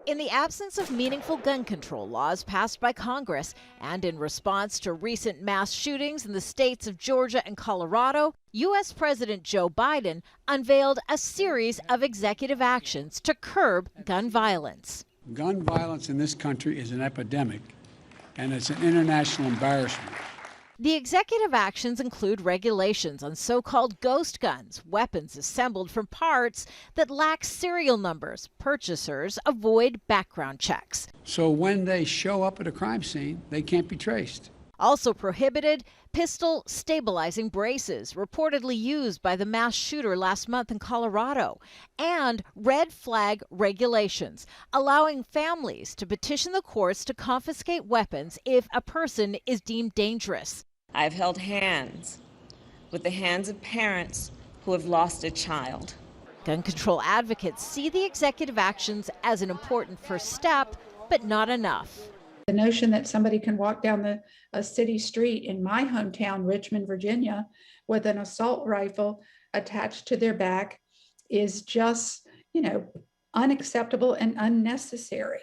In the absence of meaningful gun control laws passed by Congress and in response to recent mass shootings in the states of Georgia and Colorado, U.S. President Joe Biden unveiled a series of executive actions to curb gun violence. Gun violence in this country is an epidemic, and it's an international embarrassment. The executive actions include regulations on so-called ghost guns, weapons assembled from parts that lack serial numbers. Purchasers avoid background checks. So when they show up at a crime scene, they can't be traced. Also prohibited, pistol stabilizing braces, reportedly used by the mass shooter last month in Colorado, and red flag regulations, allowing families to petition the courts to confiscate weapons if a person is deemed dangerous. I've held hands with the hands of parents who have lost a child. Gun control advocates see the executive actions as an important first step, but not enough. The notion that somebody can walk down a city street in my hometown, Richmond, Virginia, with an assault rifle attached to their back is just, unacceptable and unnecessary.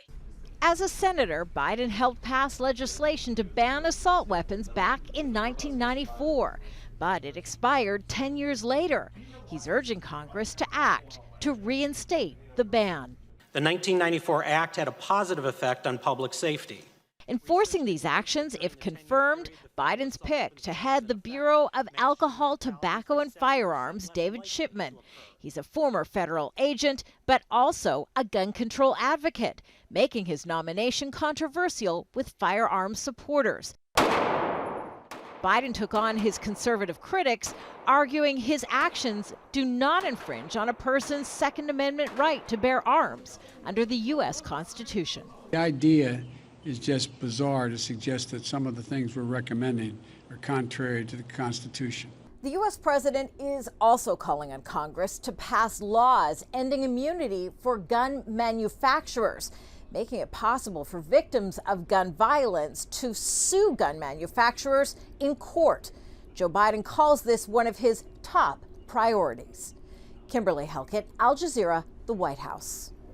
As a senator, Biden helped pass legislation to ban assault weapons back in 1994, but it expired 10 years later. He's urging Congress to act to reinstate the ban. The 1994 Act had a positive effect on public safety. Enforcing these actions, if confirmed, Biden's pick to head the Bureau of Alcohol, Tobacco, and Firearms, David Shipman. He's a former federal agent, but also a gun control advocate, making his nomination controversial with firearms supporters. Biden took on his conservative critics, arguing his actions do not infringe on a person's Second Amendment right to bear arms under the U.S. Constitution. The idea is just bizarre to suggest that some of the things we're recommending are contrary to the Constitution. The U.S. president is also calling on Congress to pass laws ending immunity for gun manufacturers, making it possible for victims of gun violence to sue gun manufacturers in court. Joe Biden calls this one of his top priorities. Kimberly Halkett, Al Jazeera, the White House.